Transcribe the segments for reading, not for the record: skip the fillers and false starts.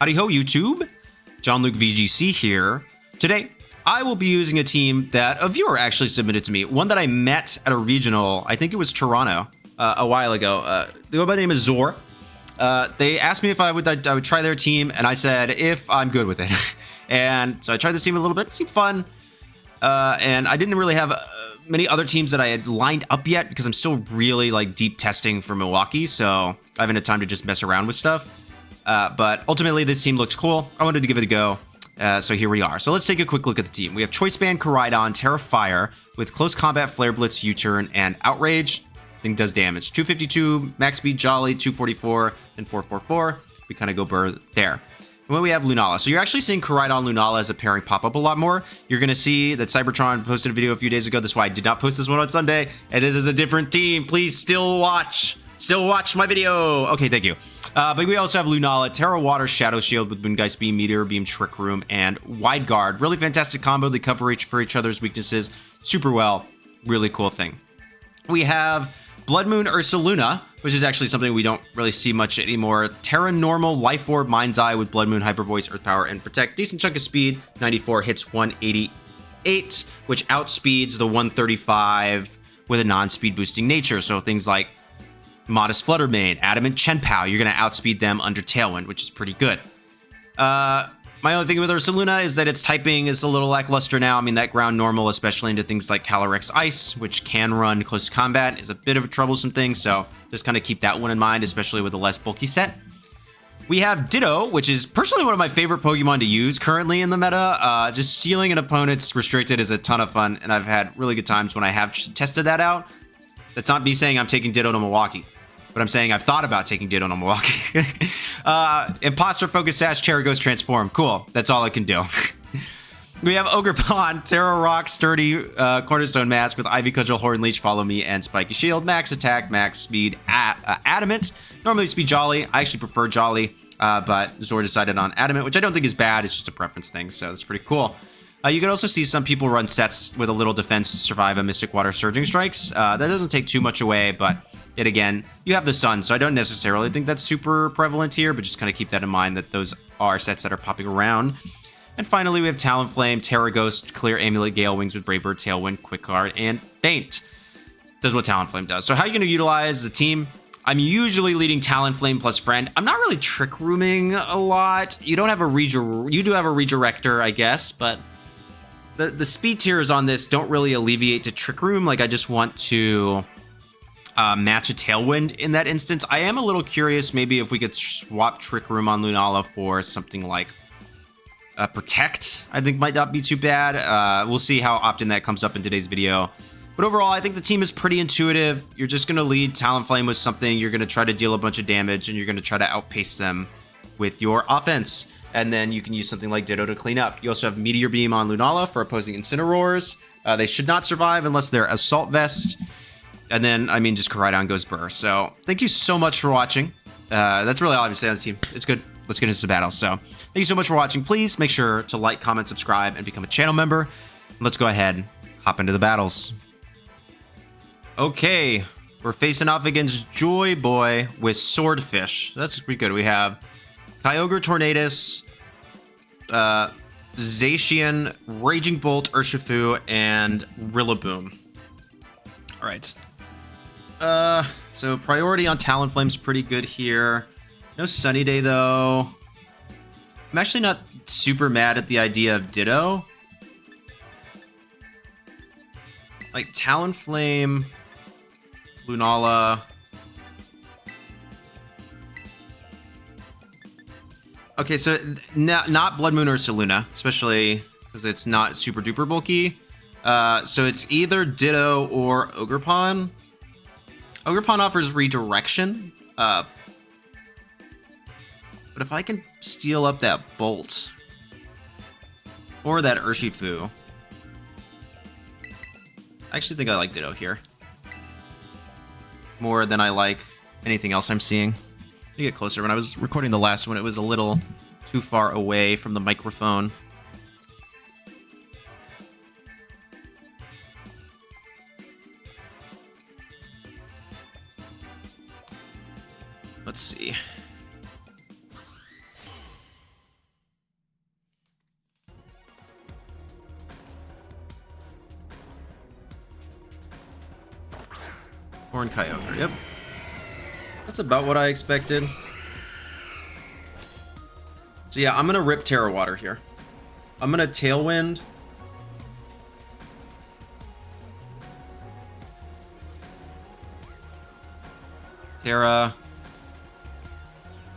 Howdy Ho YouTube, Jon-Luke VGC here. Today, I will be using a team that a viewer actually submitted to me. One that I met at a regional, I think it was Toronto, a while ago. The guy by the name is Zor. They asked me if I would try their team, and I said, if I'm good with it. And so I tried this team a little bit, it seemed fun. And I didn't really have many other teams that I had lined up yet because I'm still really like deep testing for Milwaukee, so I haven't had time to just mess around with stuff. But ultimately, this team looks cool. I wanted to give it a go. So here we are. So let's take a quick look at the team. We have Choice Band, Koraidon, Tera Fire with Close Combat, Flare Blitz, U-Turn, and Outrage. I think does damage. 252, Max Speed, Jolly, 244, and 444. We kind of go burr there. And then we have Lunala. So you're actually seeing Koraidon Lunala as a pairing pop up a lot more. You're going to see that Cybertron posted a video a few days ago. That's why I did not post this one on Sunday. And it is a different team. Please still watch. Still watch my video. Okay, thank you. But we also have Lunala, Terra Water, Shadow Shield with Moongeist Beam, Meteor Beam, Trick Room, and Wide Guard. Really fantastic combo. They cover for each other's weaknesses super well. Really cool thing. We have Bloodmoon Ursaluna, which is actually something we don't really see much anymore. Tera Normal, Life Orb, Mind's Eye with Bloodmoon, Hyper Voice, Earth Power, and Protect. Decent chunk of speed. 94 hits 188, which outspeeds the 135 with a non-speed boosting nature. So things like Modest Fluttermane, Adamant Chenpao, you're going to outspeed them under Tailwind, which is pretty good. My only thing with Ursaluna is that its typing is a little lackluster now. I mean, that ground normal, especially into things like Calyrex Ice, which can run close combat, is a bit of a troublesome thing, so just kind of keep that one in mind, especially with a less bulky set. We have Ditto, which is personally one of my favorite Pokemon to use currently in the meta. Just stealing an opponent's restricted is a ton of fun, and I've had really good times when I have tested that out. That's not me saying I'm taking Ditto to Milwaukee, but I'm saying I've thought about taking Ditto to Milwaukee. Imposter Focus Sash, Tera Ghost Transform. Cool. That's all I can do. We have Ogerpon, Tera Rock, Sturdy, Cornerstone Mask with Ivy Cudgel, Horn Leech, Follow Me, and Spiky Shield. Max Attack, Max Speed, Adamant. Normally Speed Jolly. I actually prefer Jolly, but Zor decided on Adamant, which I don't think is bad. It's just a preference thing, so it's pretty cool. You can also see some people run sets with a little defense to survive a Mystic Water Surging Strikes. That doesn't take too much away, but yet again, you have the Sun, so I don't necessarily think that's super prevalent here, but just kind of keep that in mind that those are sets that are popping around. And finally, we have Talonflame, Tera Ghost, Clear Amulet, Gale Wings with Brave Bird, Tailwind, Quick Guard, and Feint. Does what Talonflame does. So how are you going to utilize the team? I'm usually leading Talonflame plus Friend. I'm not really Trick Rooming a lot. You don't have a you do have a Redirector, I guess, but the speed tiers on this don't really alleviate to Trick Room. Like, I just want to match a Tailwind in that instance. I am a little curious maybe if we could swap Trick Room on Lunala for something like Protect. I think might not be too bad. We'll see how often that comes up in today's video. But overall, I think the team is pretty intuitive. You're just going to lead Talonflame with something. You're going to try to deal a bunch of damage, and you're going to try to outpace them with your offense. And then you can use something like Ditto to clean up. You also have Meteor Beam on Lunala for opposing Incineroars. They should not survive unless they're Assault Vest. And then, I mean, just Koraidon goes burr. So thank you so much for watching. That's really all I have to say on the team. It's good. Let's get into the battle. So thank you so much for watching. Please make sure to like, comment, subscribe, and become a channel member. Let's go ahead and hop into the battles. Okay, we're facing off against Joy Boy with Swordfish. That's pretty good. We have Kyogre, Tornadus, Zacian, Raging Bolt, Urshifu, and Rillaboom. All right. So priority on Talonflame's pretty good here. No Sunny Day, though. I'm actually not super mad at the idea of Ditto. Like, Talonflame, Lunala. Okay, so not Bloodmoon Ursaluna, especially because it's not super duper bulky. So it's either Ditto or Ogerpon. Ogerpon offers redirection. But if I can steal up that Bolt or that Urshifu, I actually think I like Ditto here more than I like anything else I'm seeing. Let me get closer. When I was recording the last one, it was a little too far away from the microphone. Let's see. Horn Kyogre, yep. That's about what I expected. So yeah, I'm gonna rip Terra Water here. I'm gonna Tailwind. Terra.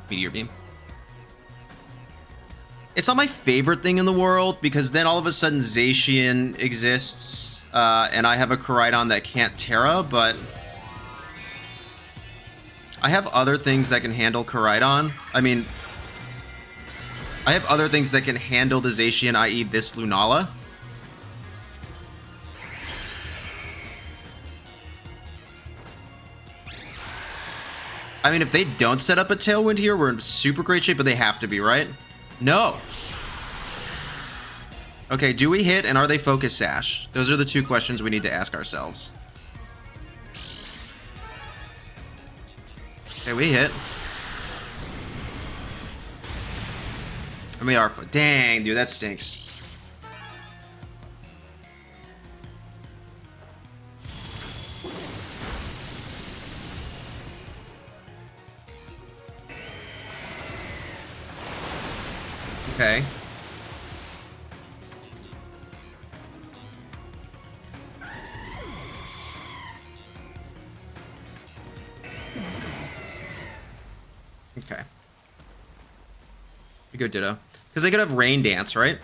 Meteor Beam. It's not my favorite thing in the world, because then all of a sudden Zacian exists, and I have a Koraidon that can't Terra, but I have other things that can handle Koraidon. I mean, I have other things that can handle the Zacian, i.e. this Lunala. I mean, if they don't set up a Tailwind here, we're in super great shape, but they have to be, right? No. Okay, do we hit, and are they Focus Sash? Those are the two questions we need to ask ourselves. Okay, we hit. And we are... Dang, dude, that stinks. Okay. Okay. We go Ditto. Because they could have Rain Dance, right?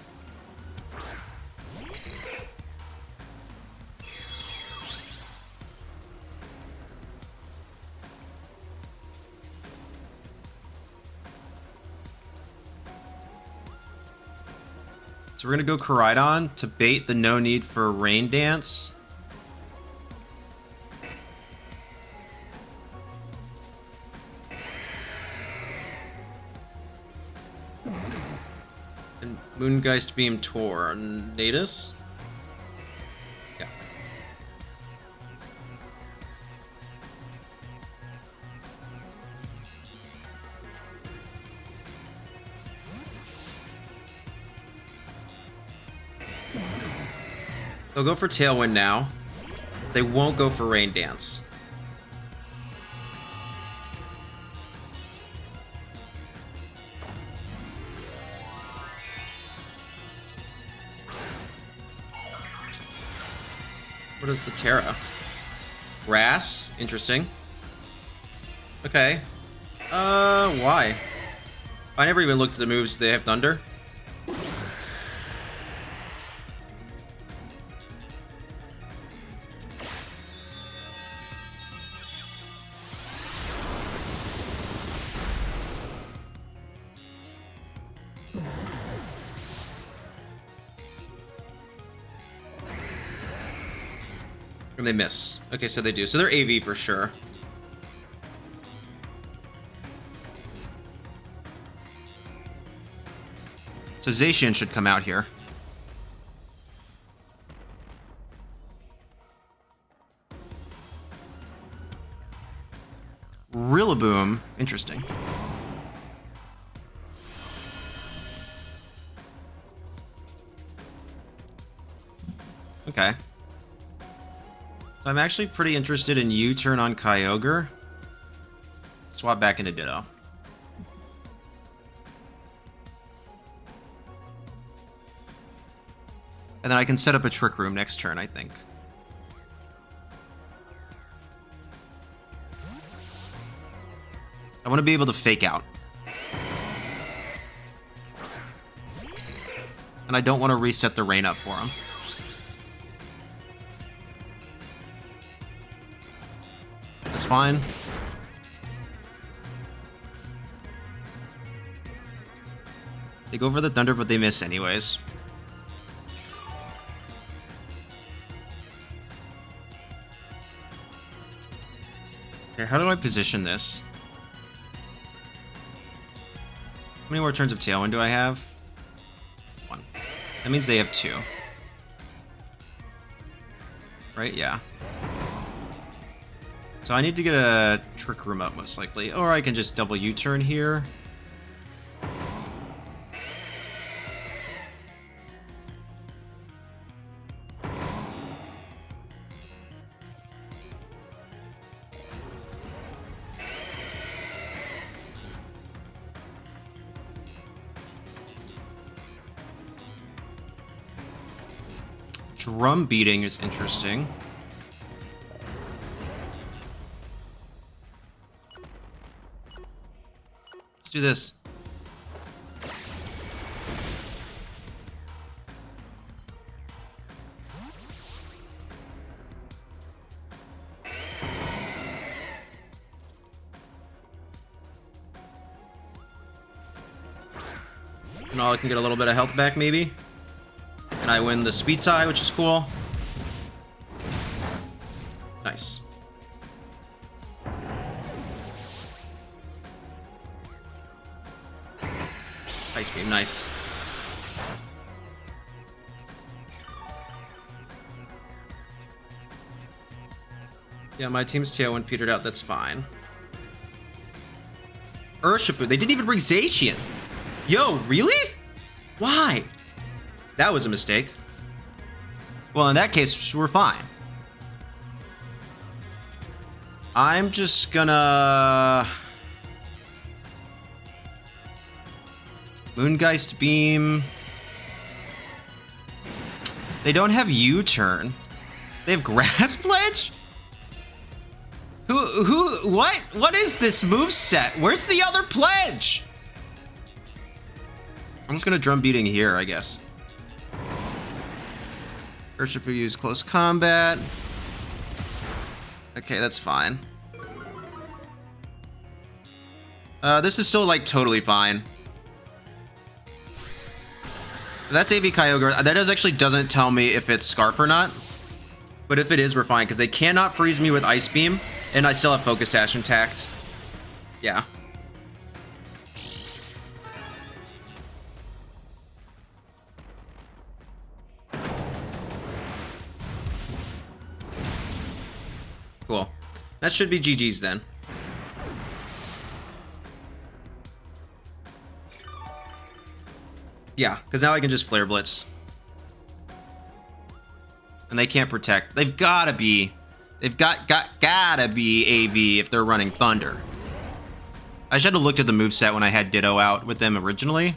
So we're going to go Koraidon to bait the no need for Rain Dance. And Moongeist Beam Tornadus. Yeah. They'll go for Tailwind now. They won't go for Rain Dance. What is the Terra? Grass? Interesting. Okay. Why? I never even looked at the moves. Do they have Thunder? And they miss. Okay, so they do. So they're AV for sure. So Zacian should come out here. Rillaboom. Interesting. Okay. So I'm actually pretty interested in U-turn on Kyogre. Swap back into Ditto. And then I can set up a Trick Room next turn, I think. I want to be able to fake out. And I don't want to reset the rain up for him. That's fine. They go for the Thunder, but they miss anyways. Okay, how do I position this? How many more turns of Tailwind do I have? 1. That means they have 2. Right? Yeah. So I need to get a Trick Room up, most likely. Or I can just double U-turn here. Drum beating is interesting. Let's do this. Lunala can get a little bit of health back, maybe. And I win the speed tie, which is cool. Nice. Ice beam, nice. Yeah, my team's Tailwind petered out, that's fine. Urshifu, they didn't even bring Zacian. Yo, really? Why? That was a mistake. Well, in that case, we're fine. I'm just gonna... Moongeist Beam. They don't have U-turn. They have Grass Pledge? What is this moveset? Where's the other pledge? I'm just gonna drum beating here, I guess. Urshifu use close combat. Okay, that's fine. This is still like totally fine. That's AV Kyogre. That actually doesn't tell me if it's Scarf or not. But if it is, we're fine, because they cannot freeze me with Ice Beam, and I still have Focus Sash intact. Yeah. Cool. That should be GG's then. Yeah, because now I can just Flare Blitz. And they can't protect. They've gotta be. They've gotta be AV if they're running Thunder. I should have looked at the moveset when I had Ditto out with them originally.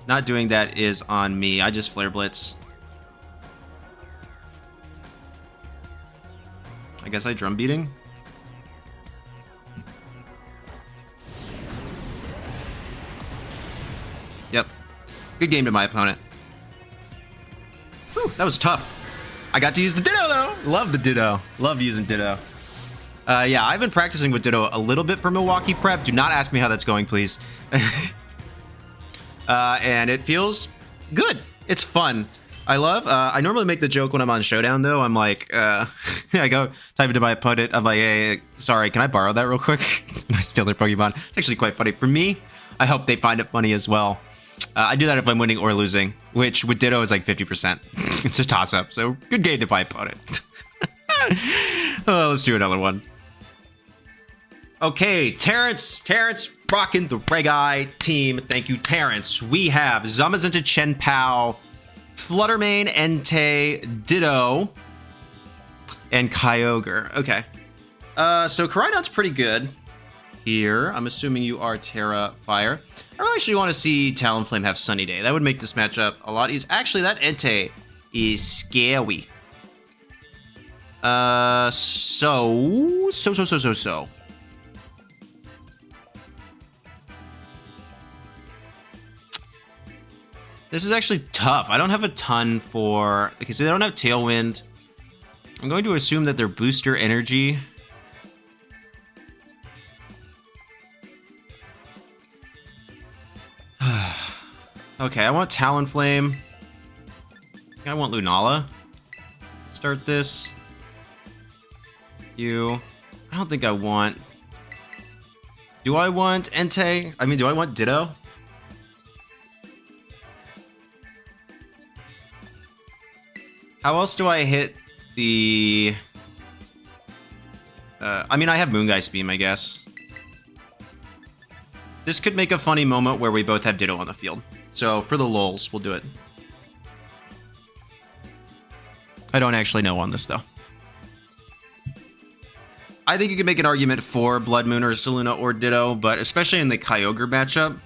Not doing that is on me. I just Flare Blitz. I guess I drum beating. Yep. Good game to my opponent. Whew, that was tough. I got to use the Ditto though. Love the Ditto. Love using Ditto. Yeah, I've been practicing with Ditto a little bit for Milwaukee prep. Do not ask me how that's going, please. And it feels good. It's fun. I normally make the joke when I'm on Showdown, though. I'm like, I go type into my opponent. I'm like, hey, sorry, can I borrow that real quick? And I steal their Pokemon. It's actually quite funny. For me, I hope they find it funny as well. I do that if I'm winning or losing, which with Ditto is like 50%. It's a toss-up, so good game to my opponent. Let's do another one. Okay, Terrence rocking the Reg team. Thank you, Terrence. We have Zamazenta, Chenpao, Fluttermane, Entei, Ditto, and Kyogre. Okay. So Koraidon's pretty good here. I'm assuming you are Terra Fire. I really actually want to see Talonflame have Sunny Day. That would make this matchup a lot easier. Actually, that Entei is scary. So. This is actually tough. I don't have a ton for... because they don't have Tailwind. I'm going to assume that their booster energy... Okay, I want Talonflame. I want Lunala. Start this. I don't think I want... Do I want Entei? I mean, do I want Ditto? How else do I hit the... I mean, I have Moongeist Beam, I guess. This could make a funny moment where we both have Ditto on the field. So, for the lulz, we'll do it. I don't actually know on this, though. I think you could make an argument for Bloodmoon Ursaluna or Ditto, but especially in the Kyogre matchup.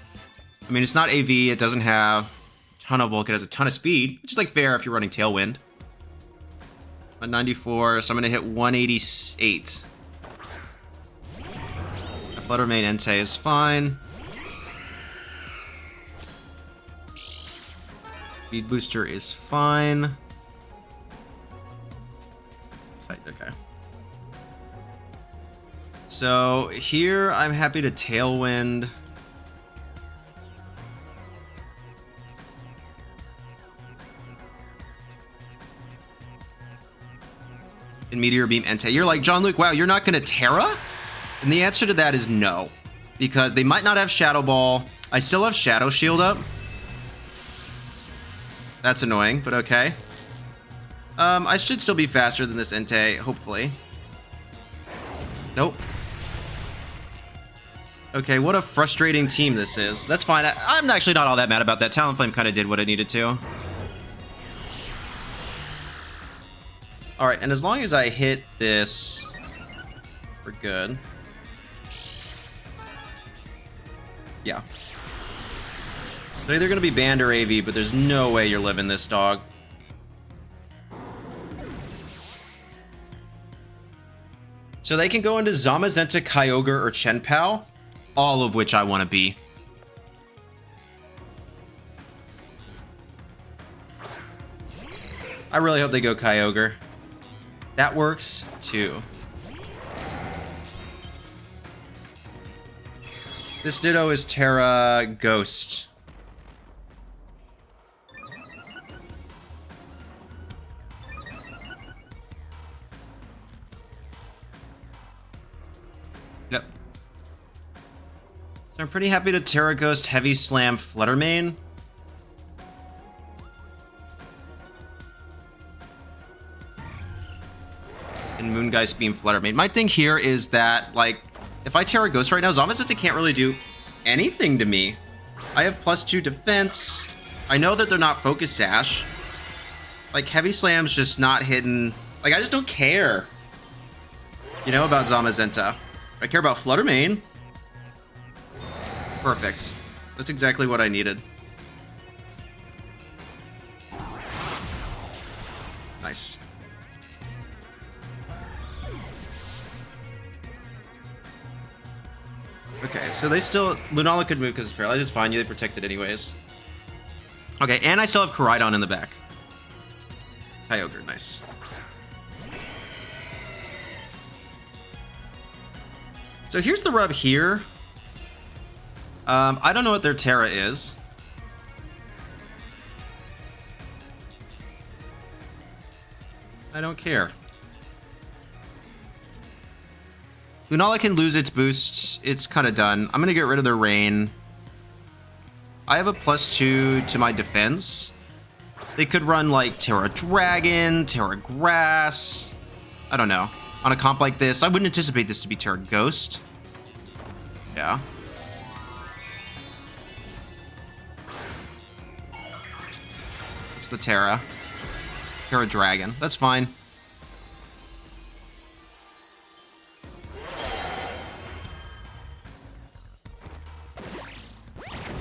I mean, it's not AV, it doesn't have ton of bulk. It has a ton of speed, which is like fair if you're running Tailwind. 194, so I'm gonna hit 188. Fluttermane Entei is fine. Speed booster is fine. Okay. So here I'm happy to Tailwind. And Meteor Beam Entei. You're like, Jon-Luke, wow, you're not gonna Tera? And the answer to that is no. Because they might not have Shadow Ball. I still have Shadow Shield up. That's annoying, but okay. I should still be faster than this Entei, hopefully. Nope. Okay, what a frustrating team this is. That's fine. I'm actually not all that mad about that. Talonflame kind of did what it needed to. Alright, and as long as I hit this, we're good. Yeah. They're either going to be banned or AV, but there's no way you're living this, dog. So they can go into Zamazenta, Kyogre, or Chenpao, all of which I want to be. I really hope they go Kyogre. That works, too. This Ditto is Tera Ghost. Yep. So I'm pretty happy to Tera Ghost Heavy Slam Fluttermane. And Moongeist Beam Fluttermane. My thing here is that, like, if I Tera Ghost right now, Zamazenta can't really do anything to me. I have +2 defense. I know that they're not Focus Sash. Like, Heavy Slam's just not hitting. Like, I just don't care. You know, about Zamazenta. I care about Fluttermane. Perfect. That's exactly what I needed. Nice. Okay, so they still... Lunala could move because it's paralyzed. It's fine. They protect it anyways. Okay, and I still have Koraidon in the back. Kyogre, nice. So here's the rub here. I don't know what their Tera is. I don't care. Lunala can lose its boost. It's kind of done. I'm going to get rid of their rain. I have a +2 to my defense. They could run like Tera Dragon, Tera Grass. I don't know. On a comp like this, I wouldn't anticipate this to be Tera Ghost. Yeah. It's the Tera. Tera Dragon. That's fine.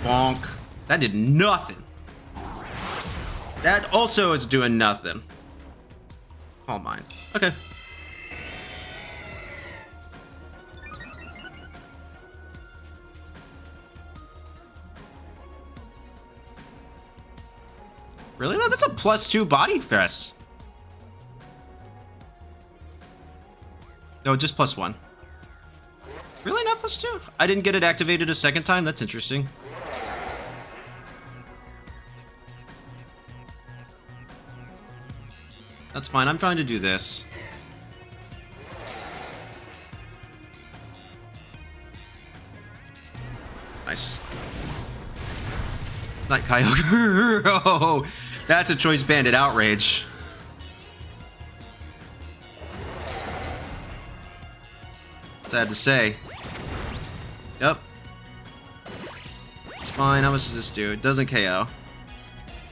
Bonk. That did nothing. That also is doing nothing. All mine. Okay. Really? No, that's a +2 body press. No, just +1. Really not +2? I didn't get it activated a second time? That's interesting. That's fine. I'm trying to do this. Nice. Not Kyogre. Oh, that's a Choice Bandit outrage. Sad to say. Yep. It's fine. How much does this do? It doesn't KO.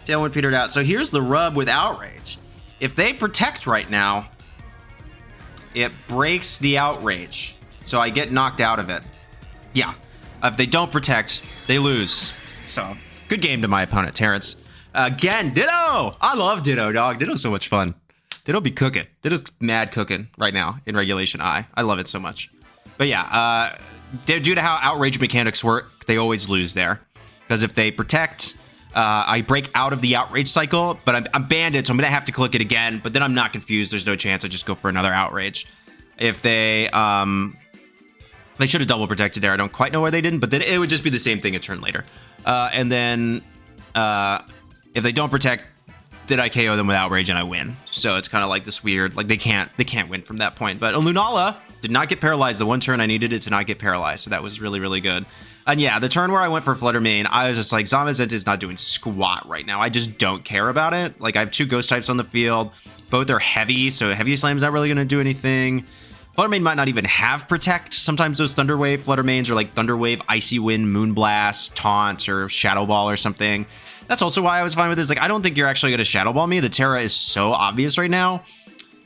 Tailwind petered out. So here's the rub with outrage. If they protect right now, it breaks the outrage. So I get knocked out of it. Yeah. If they don't protect, they lose. So, good game to my opponent, Terrence. Again, Ditto! I love Ditto, dog. Ditto's so much fun. Ditto be cooking. Ditto's mad cooking right now in Regulation I. I love it so much. But yeah, due to how outrage mechanics work, they always lose there. Because if they protect, I break out of the outrage cycle, but I'm banded, so I'm going to have to click it again. But then I'm not confused. There's no chance I just go for another outrage. If they should have double protected there. I don't quite know why they didn't, but then it would just be the same thing a turn later. And then if they don't protect, then I KO them with outrage and I win. So it's kind of like this weird, like they can't win from that point. But Lunala did not get paralyzed the one turn I needed it to not get paralyzed. So that was really, really good. And yeah, the turn where I went for Flutter Mane, I was just like, Zamazenta is not doing squat right now. I just don't care about it. Like I have 2 ghost types on the field. Both are heavy, so Heavy Slam's not really going to do anything. Flutter Mane might not even have Protect. Sometimes those Thunder Wave Flutter Manes are like Thunder Wave, Icy Wind, Moonblast, Taunt, or Shadow Ball or something. That's also why I was fine with this. Like, I don't think you're actually going to Shadow Ball me. The Tera is so obvious right now.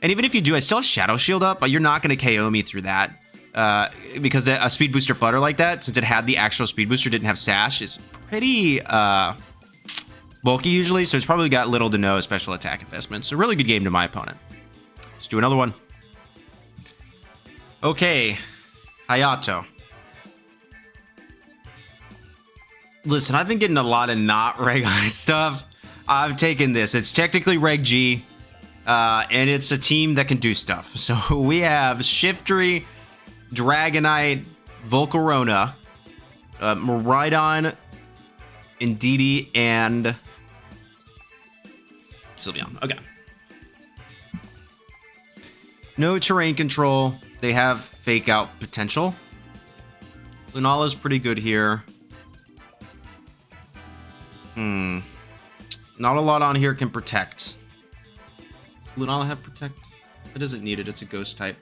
And even if you do, I still have Shadow Shield up, but you're not going to KO me through that. Because a Speed Booster Flutter like that, since it had the actual Speed Booster, didn't have Sash, is pretty bulky usually. So it's probably got little to no special attack investment. So really good game to my opponent. Let's do another one. Okay, Hayato. Listen, I've been getting a lot of not Reg I stuff. I've taken this. It's technically Reg G, and it's a team that can do stuff. So we have Shiftry, Dragonite, Volcarona, Miraidon, Indeedee, and Sylveon. Okay. No terrain control. They have fake out potential. Lunala's pretty good here. Not a lot on here can protect. Does Lunala have protect? It doesn't need it. It's a ghost type.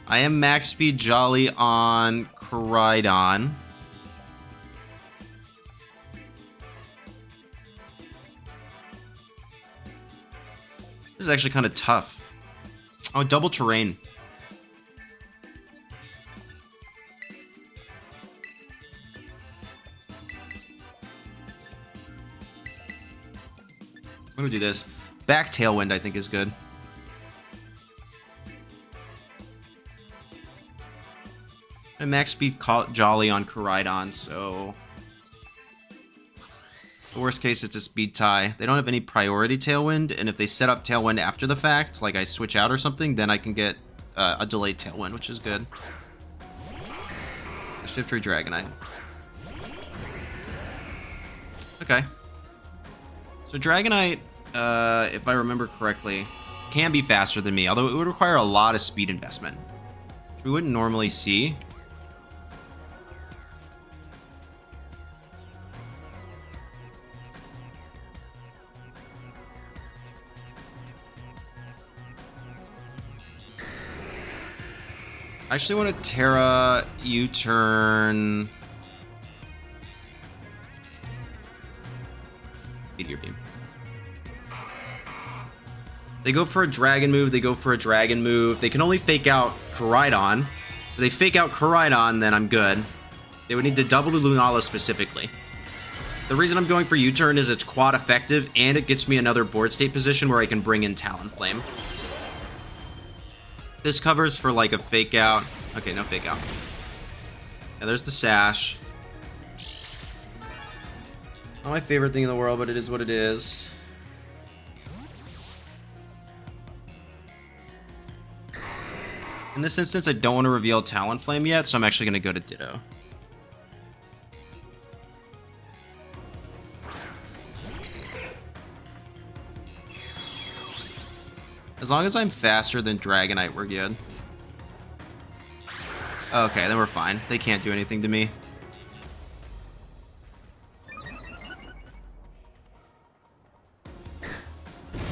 I am max speed Jolly on Koraidon. This is actually kind of tough. Oh, double terrain. I'm gonna do this. Back Tailwind, I think, is good. And max speed Jolly on Koraidon, so the worst case, it's a speed tie. They don't have any priority Tailwind, and if they set up Tailwind after the fact, like I switch out or something, then I can get a delayed Tailwind, which is good. Shiftry Dragonite. Okay. So Dragonite, if I remember correctly, can be faster than me, although it would require a lot of speed investment, which we wouldn't normally see. I actually want to Tera U-turn Meteor Beam. They go for a dragon move, they go for a dragon move. They can only fake out Koraidon. If they fake out Koraidon, then I'm good. They would need to double the Lunala specifically. The reason I'm going for U-turn is it's quad effective and it gets me another board state position where I can bring in Talonflame. This covers for like a fake out. Okay, no fake out. Yeah, there's the Sash. Not my favorite thing in the world, but it is what it is. In this instance, I don't want to reveal Talonflame yet, so I'm actually going to go to Ditto. As long as I'm faster than Dragonite, we're good. Okay, then we're fine. They can't do anything to me.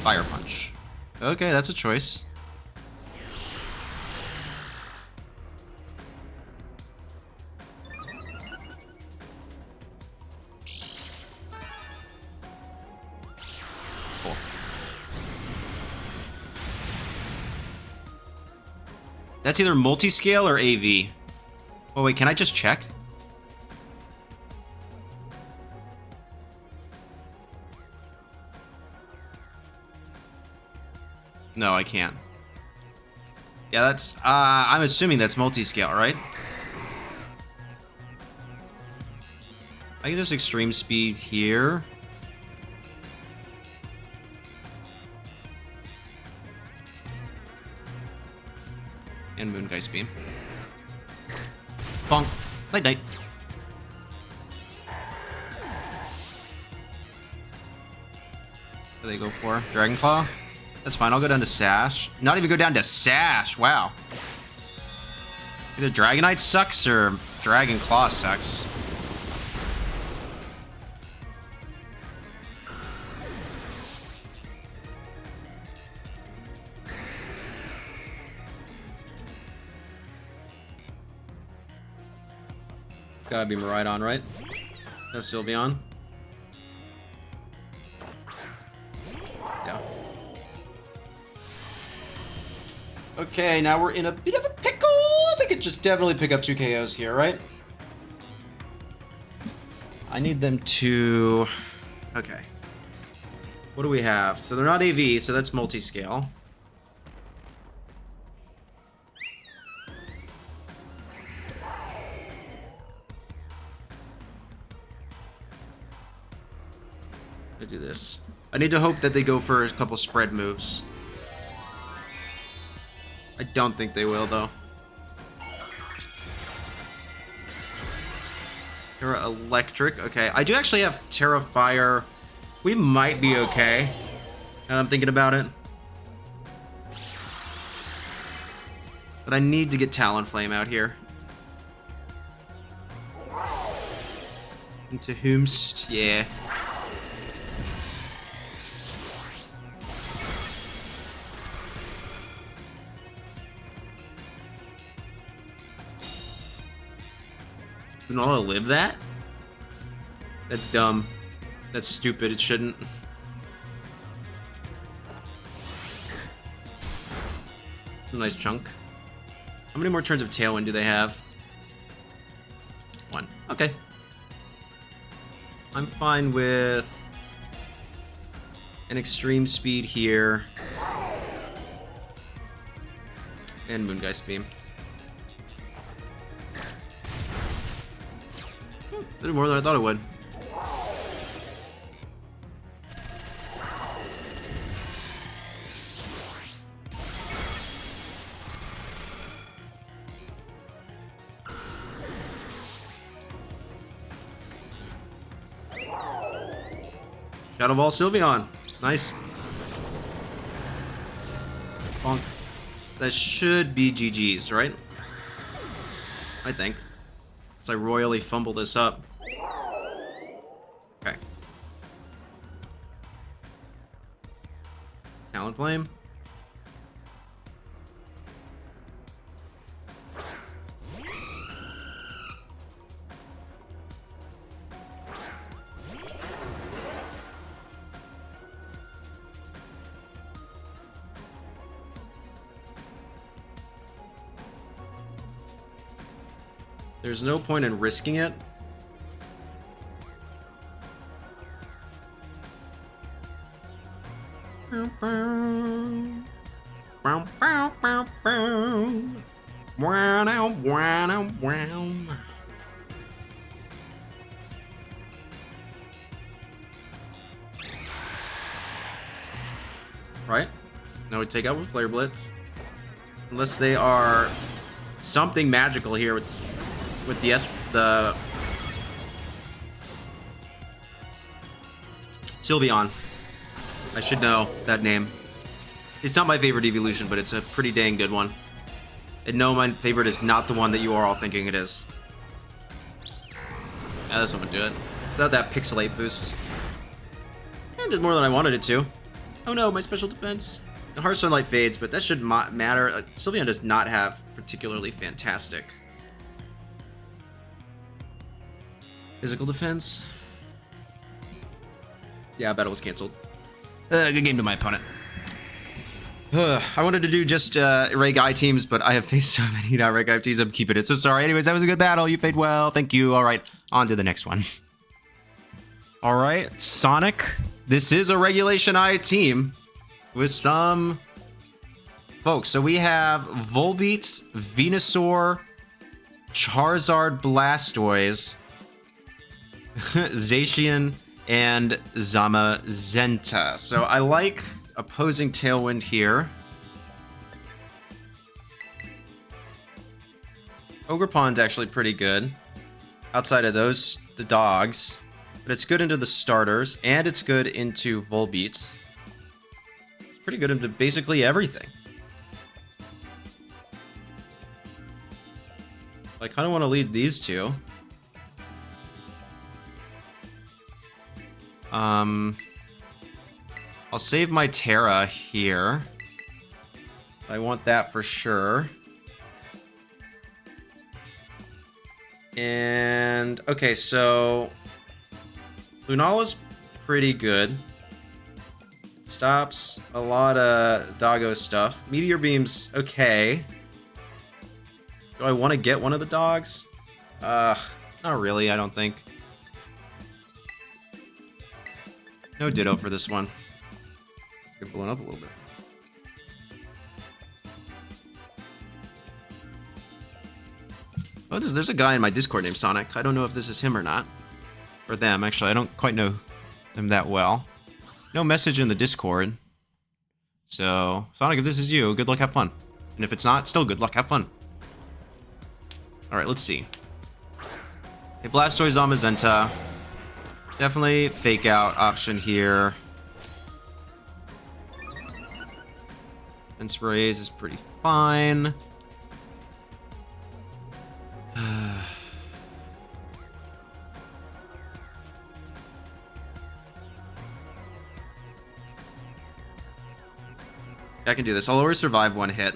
Fire Punch. Okay, that's a choice. That's either multi-scale or AV. Oh, wait, can I just check? No, I can't. Yeah, that's... I'm assuming that's multi-scale, right? I can just extreme speed here. And Moongeist Beam. Bonk. Night night. What do they go for? Dragon Claw? That's fine, I'll go down to Sash. Not even go down to Sash, wow. Either Dragonite sucks or Dragon Claw sucks. Gotta be Miraidon, right? No Sylveon. Yeah. Okay, now we're in a bit of a pickle. I think it just definitely pick up 2 KOs here, right? I need them to... Okay. What do we have? So they're not AV, so that's multi-scale. Do this. I need to hope that they go for a couple spread moves. I don't think they will, though. Tera Electric. Okay, I do actually have Tera Fire. We might be okay. Now I'm thinking about it. But I need to get Talonflame out here. Into Whomst. Yeah. Lunala live that? That's dumb. That's stupid. It shouldn't. A nice chunk. How many more turns of Tailwind do they have? 1. Okay. I'm fine with an extreme speed here. And Moongeist Beam. Did more than I thought it would. Shadow Ball Sylveon. Nice. Bonk. That should be GG's, right? I think. As I royally fumble this up. Okay. Talonflame. There's no point in risking it. Right? Now we take out with Flare Blitz. Unless they are something magical here with the Sylveon. I should know that name. It's not my favorite evolution, but it's a pretty dang good one. And no, my favorite is not the one that you are all thinking it is. Yeah, this one would do it. Without that pixelate boost. And did more than I wanted it to. Oh no, my special defense. The Harsh Sunlight fades, but that should matter. Sylveon does not have particularly fantastic physical defense. Yeah, battle was canceled. Good game to my opponent. I wanted to do just Reg I teams, but I have faced so many now Reg I teams, I'm keeping it. So sorry. Anyways, that was a good battle. You played well. Thank you. All right, on to the next one. All right, Sonic. This is a Regulation I team with some folks. So we have Volbeat, Venusaur, Charizard, Blastoise, Zacian, and Zamazenta. So I like opposing Tailwind here. Ogerpon's actually pretty good. Outside of those, the dogs. But it's good into the starters, and it's good into Volbeat. It's pretty good into basically everything. I kind of want to lead these two. I'll save my Tera here. I want that for sure. And okay, so Lunala's pretty good. Stops a lot of doggo stuff. Meteor Beam's okay. Do I want to get one of the dogs? Not really, I don't think. No Ditto for this one. Get blown up a little bit. Oh, there's a guy in my Discord named Sonic. I don't know if this is him or not. Or them, actually. I don't quite know them that well. No message in the Discord. So, Sonic, if this is you, good luck, have fun. And if it's not, still good luck, have fun. Alright, let's see. Okay, Blastoise, Zamazenta. Definitely fake out option here. Fence Raise is pretty fine. I can do this. I'll always survive one hit.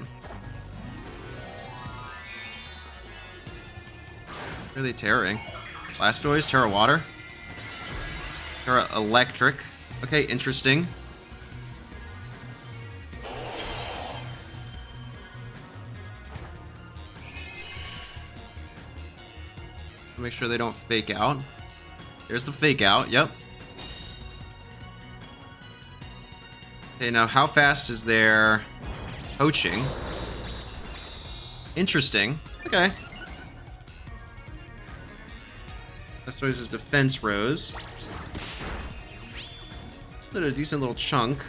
What are they tearing? Blastoise, Tera Water, Tera Electric. Okay, interesting. Make sure they don't fake out. There's the fake out, yep. Okay, now how fast is their poaching? Interesting. Okay. Blastoise's defense rose. A decent little chunk.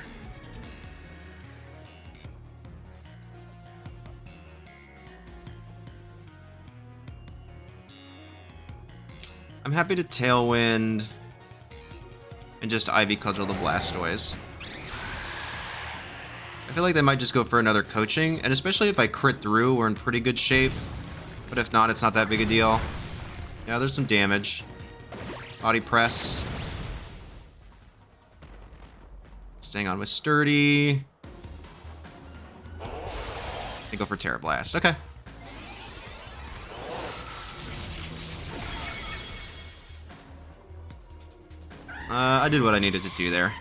I'm happy to Tailwind and just Ivy Cudgel the Blastoise. I feel like they might just go for another coaching, and especially if I crit through, we're in pretty good shape. But if not, it's not that big a deal. Yeah, there's some damage. Body press. Staying on with Sturdy. I go for Terra Blast. Okay. I did what I needed to do there.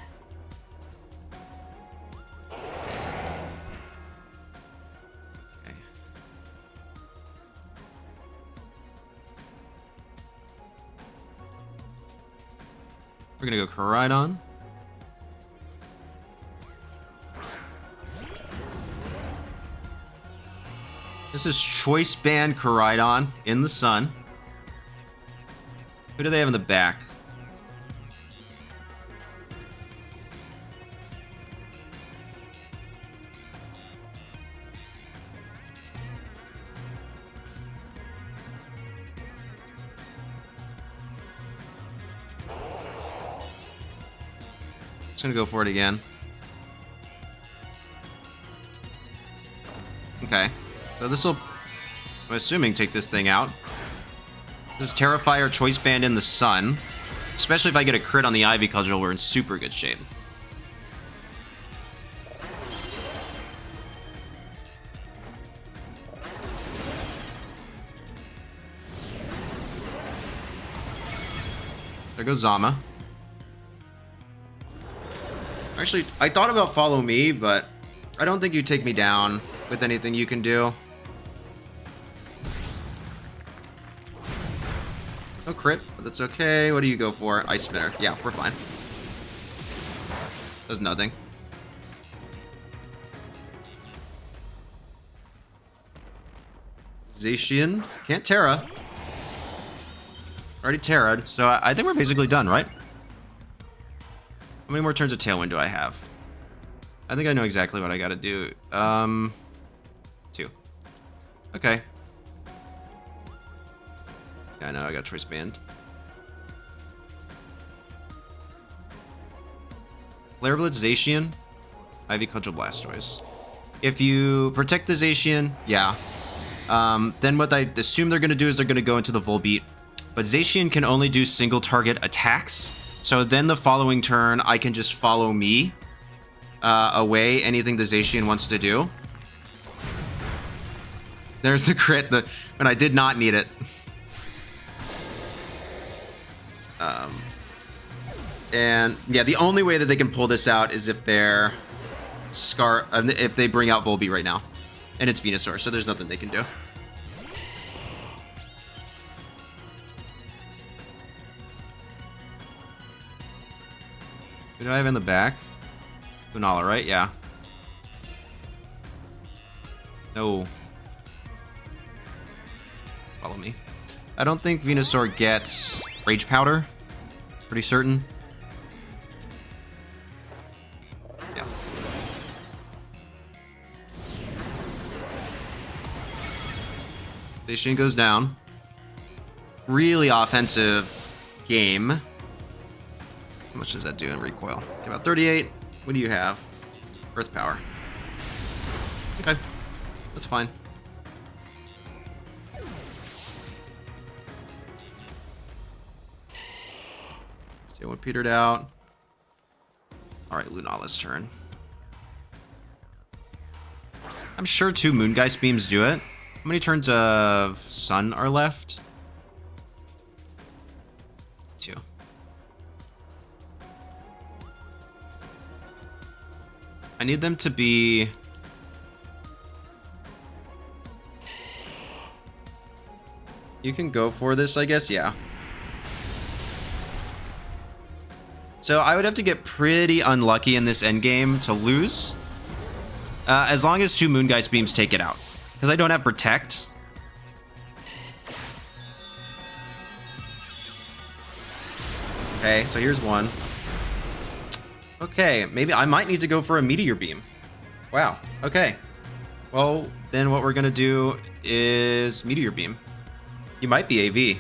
Okay. We're gonna go Koraidon. This is Choice Band Koraidon in the sun. Who do they have in the back? Just gonna go for it again. Okay. So this will, I'm assuming, take this thing out. This is Terrifier, Choice Band in the sun. Especially if I get a crit on the Ivy Cudgel, we're in super good shape. There goes Zama. Actually, I thought about Follow Me, but I don't think you take me down with anything you can do. No crit, but that's okay. What do you go for? Ice Spinner. Yeah, we're fine. Does nothing. Zacian. Can't Tera. Already Terra'd, so I think we're basically done, right? How many more turns of Tailwind do I have? I think I know exactly what I gotta do. 2. Okay. Yeah, I know, I got Choice Band. Flare Blitz, Zacian, Ivy Cudgel, Blastoise. If you protect the Zacian, yeah. Then what I assume they're gonna do is they're gonna go into the Volbeat. But Zacian can only do single target attacks. So then the following turn, I can just follow me away anything the Zacian wants to do. There's the crit, when I did not need it. And yeah, the only way that they can pull this out is if they're if they bring out Volbeat right now. And it's Venusaur, so there's nothing they can do. Who do I have in the back? Lunala, right? Yeah. No. Follow me. I don't think Venusaur gets Rage Powder. Pretty certain. Yeah. Zacian goes down. Really offensive game. How much does that do in recoil? Okay, about 38. What do you have? Earth Power. Okay. That's fine. See what petered out. Alright, Lunala's turn. I'm sure 2 Moongeist Beams do it. How many turns of Sun are left? 2. I need them to be... You can go for this, I guess? Yeah. So I would have to get pretty unlucky in this endgame to lose. As long as 2 Moongeist Beams take it out. Because I don't have Protect. Okay, so here's one. Okay, maybe I might need to go for a Meteor Beam. Wow, okay. Well, then what we're gonna do is Meteor Beam. You might be AV.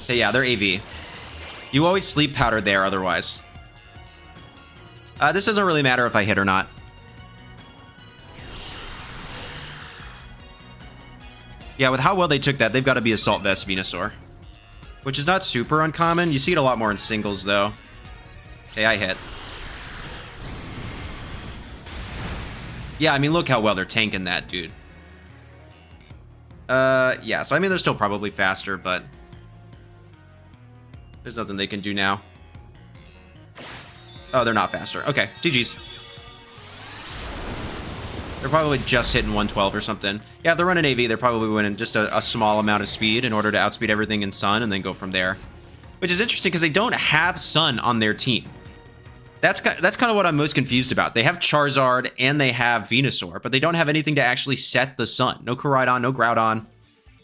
Okay, yeah, they're AV. You always Sleep Powder there otherwise. This doesn't really matter if I hit or not. Yeah, with how well they took that, they've got to be Assault Vest Venusaur. Which is not super uncommon. You see it a lot more in singles, though. Okay, I hit. Yeah, I mean, look how well they're tanking that, dude. Yeah, so I mean, they're still probably faster, but... There's nothing they can do now. Oh, they're not faster. Okay, GG's. They're probably just hitting 112 or something. Yeah, if they're running AV, they're probably winning just a small amount of speed in order to outspeed everything in Sun and then go from there. Which is interesting because they don't have Sun on their team. That's kind of what I'm most confused about. They have Charizard and they have Venusaur, but they don't have anything to actually set the Sun. No Koraidon, no Groudon.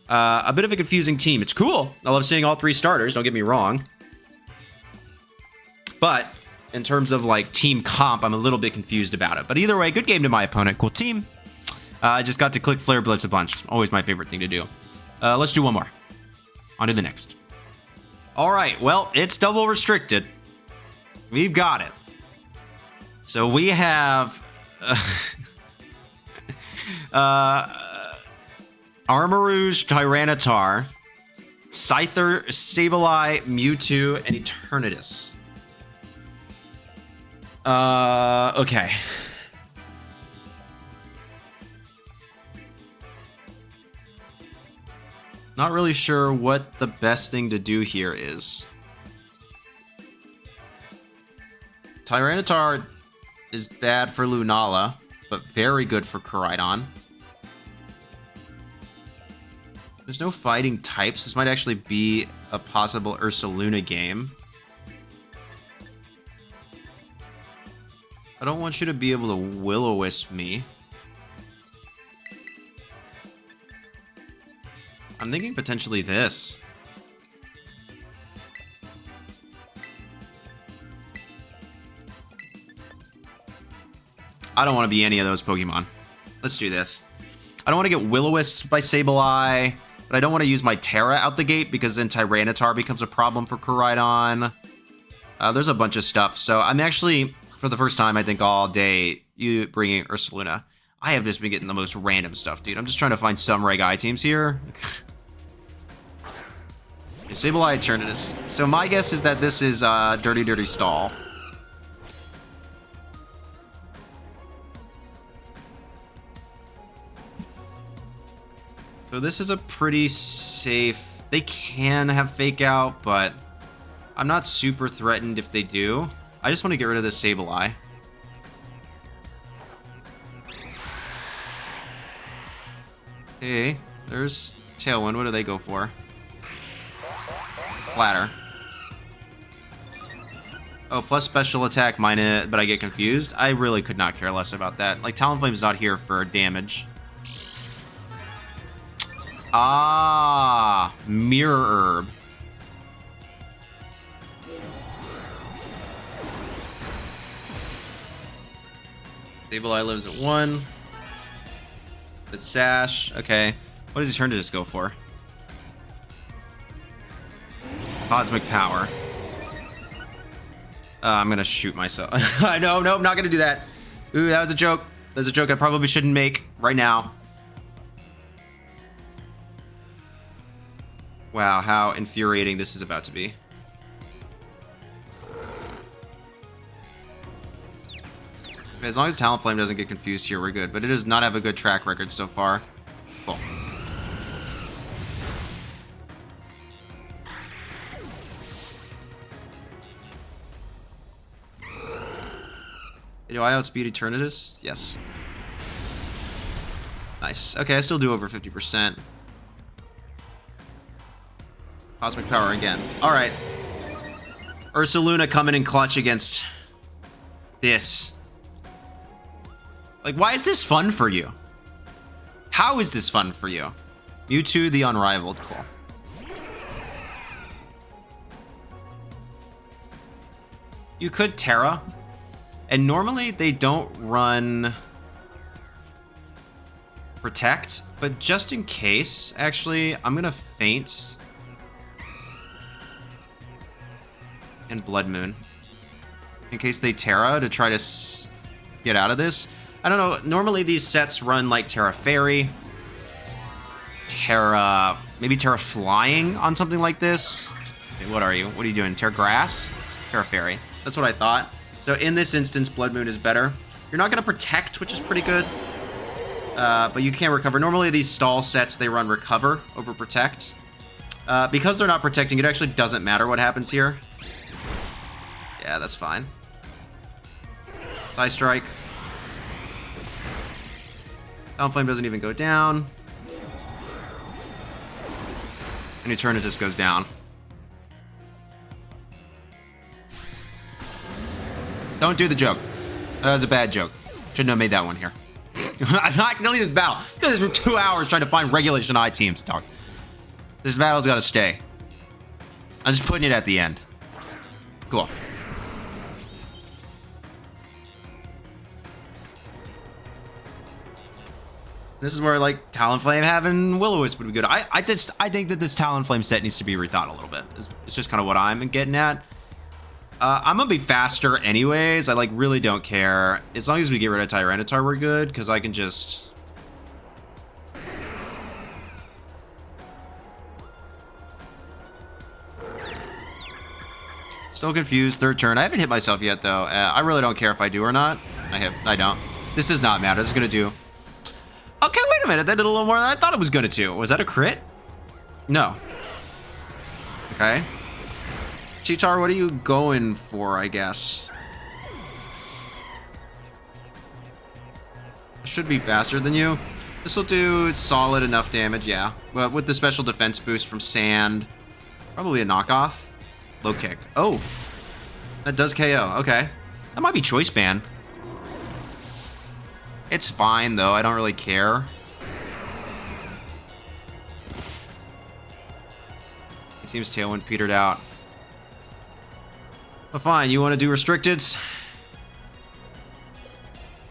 A bit of a confusing team. It's cool. I love seeing all 3 starters, don't get me wrong. But in terms of like team comp, I'm a little bit confused about it. But either way, good game to my opponent. Cool team. I just got to click Flare Blitz a bunch. Always my favorite thing to do. Let's do one more. On to the next. All right, well, it's double restricted. We've got it. So we have... Armarouge, Tyranitar, Scyther, Sableye, Mewtwo, and Eternatus. Okay. Not really sure what the best thing to do here is. Tyranitar is bad for Lunala, but very good for Koraidon. There's no fighting types. This might actually be a possible Ursaluna game. I don't want you to be able to Will-O-Wisp me. I'm thinking potentially this. I don't want to be any of those Pokemon. Let's do this. I don't want to get Will-O-Wisped by Sableye, but I don't want to use my Tera out the gate because then Tyranitar becomes a problem for Koraidon. There's a bunch of stuff. So I'm actually, for the first time, I think all day, you bringing Ursaluna. I have just been getting the most random stuff, dude. I'm just trying to find some Reg I teams here. Sableye Eternatus. So my guess is that this is Dirty Dirty Stall. So this is a pretty safe... They can have Fake Out, but I'm not super threatened if they do. I just want to get rid of this Sableye. Okay, there's Tailwind. What do they go for? Flatter. Oh, plus special attack, minus, but I get confused. I really could not care less about that. Like, Talonflame's not here for damage. Ah, Mirror Herb. Sableye lives at 1. The Sash. Okay. What does he turn to just go for? Cosmic Power. I'm gonna shoot myself. No, I'm not gonna do that. Ooh, that was a joke. That was a joke I probably shouldn't make right now. Wow, how infuriating this is about to be. As long as Talonflame doesn't get confused here, we're good. But it does not have a good track record so far. Cool. Do I outspeed Eternatus? Yes. Nice. Okay, I still do over 50%. Cosmic Power again. Alright. Ursaluna coming in clutch against this. Like, why is this fun for you? How is this fun for you? Mewtwo the Unrivaled. Cool. You could Tera. And normally they don't run Protect. But just in case, actually, I'm going to Feint. And Bloodmoon. In case they Tera to try to get out of this. I don't know. Normally these sets run like Tera Fairy. Maybe Tera Flying on something like this. Okay, what are you? What are you doing? Tera Grass? Tera Fairy. That's what I thought. So in this instance, Bloodmoon is better. You're not going to Protect, which is pretty good. But you can Recover. Normally these stall sets, they run Recover over Protect. Because they're not protecting, it actually doesn't matter what happens here. Yeah, that's fine. Side Strike. Talonflame doesn't even go down. And Eternatus goes down. Don't do the joke. That was a bad joke. Shouldn't have made that one here. I'm not gonna leave this battle. This is for 2 hours trying to find Regulation I teams, dog. This battle's gotta stay. I'm just putting it at the end. Cool. This is where, like, Talonflame having Will-O-Wisp would be good. I think that this Talonflame set needs to be rethought a little bit. It's just kind of what I'm getting at. I'm gonna be faster anyways. I, like, really don't care. As long as we get rid of Tyranitar, we're good, because I can just... Still confused. Third turn. I haven't hit myself yet, though. I really don't care if I do or not. I don't. This does not matter. This is gonna do... Okay, wait a minute. That did a little more than I thought it was going to do. Was that a crit? No. Okay. Cheetar, what are you going for, I guess? should be faster than you. This will do solid enough damage, yeah. But with the special defense boost from Sand, probably a knockoff. Low kick. Oh, that does KO. Okay. That might be choice ban. It's fine, though. I don't really care. The team's Tailwind petered out. But fine, you want to do restricteds?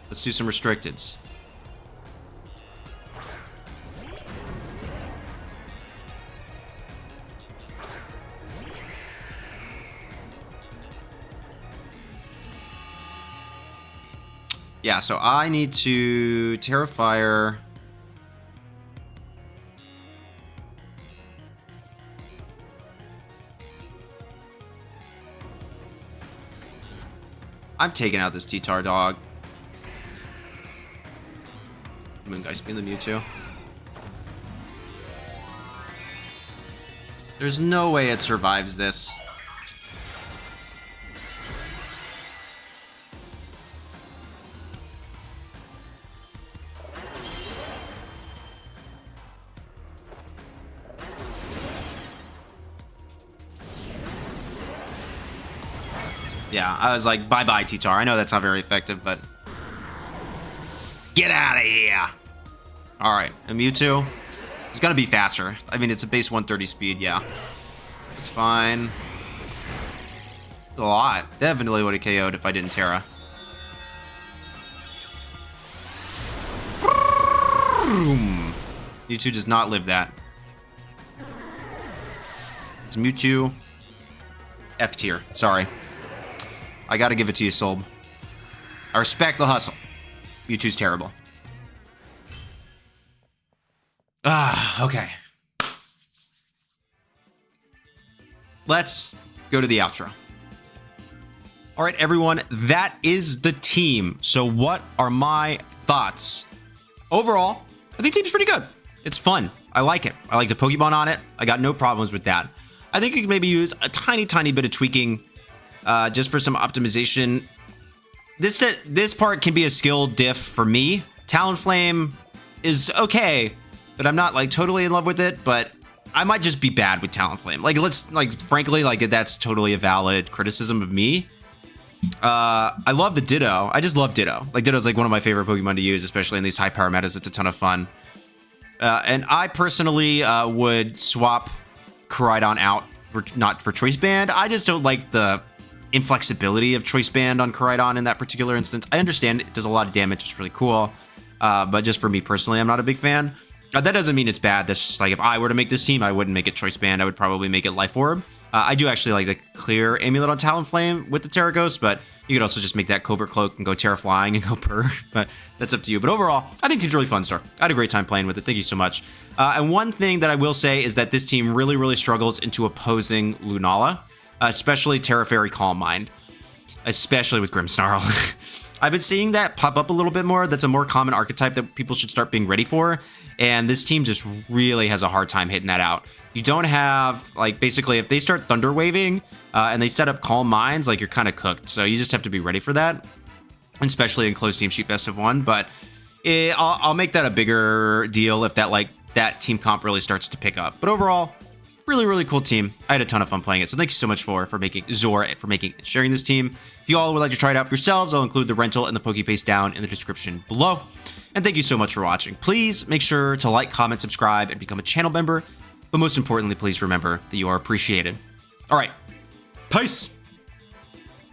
Let's do some restricteds. Yeah, so I need to Terrifier. I'm taking out this T-Tar dog. Moonguy spin the Mewtwo. There's no way it survives this. Yeah, I was like, bye-bye, T-Tar. I know that's not very effective, but... Get out of here! Alright, a Mewtwo. It's gonna be faster. I mean, it's a base 130 speed, yeah. It's fine. A lot. Definitely would have KO'd if I didn't Tera. Mewtwo does not live that. It's Mewtwo F tier. Sorry. I gotta give it to you, Solb. I respect the hustle. Mewtwo's terrible. Okay. Let's go to the outro. All right, everyone, that is the team. So what are my thoughts? Overall, I think the team's pretty good. It's fun. I like it. I like the Pokemon on it. I got no problems with that. I think you could maybe use a tiny bit of tweaking just for some optimization. This part can be a skill diff for me. Talonflame is okay, but I'm not like totally in love with it, but I might just be bad with Talonflame. Frankly, that's totally a valid criticism of me. I love the Ditto. I just love Ditto. Like, Ditto's like one of my favorite Pokemon to use, especially in these high power metas. It's a ton of fun. And I personally would swap Koraidon out not for Choice Band. I just don't like the inflexibility of Choice Band on Koraidon in that particular instance. I understand it does a lot of damage. It's really cool. But just for me personally, I'm not a big fan. That doesn't mean it's bad. That's just like, if I were to make this team, I wouldn't make it Choice Band. I would probably make it Life Orb. I do actually like the clear Amulet on Talonflame with the Tera Ghost, but you could also just make that Covert Cloak and go Tera Flying and go Purr. But that's up to you. But overall, I think the team's really fun, sir. I had a great time playing with it. Thank you so much. And one thing that I will say is that this team really struggles into opposing Lunala, especially Tera Fairy Calm Mind, especially with Grimmsnarl. I've been seeing that pop up a little bit more. That's a more common archetype that people should start being ready for. And this team just really has a hard time hitting that out. You don't have, like, basically, if they start Thunder Waving and they set up Calm Minds, like, you're kind of cooked. So you just have to be ready for that, especially in closed team sheet best of one. But I'll make that a bigger deal if that team comp really starts to pick up. But overall, really cool team. I had a ton of fun playing it. So thank you so much for sharing this team. If you all would like to try it out for yourselves, I'll include the rental and the Pokepaste down in the description below. And thank you so much for watching. Please make sure to like, comment, subscribe, and become a channel member. But most importantly, please remember that you are appreciated. All right. Peace.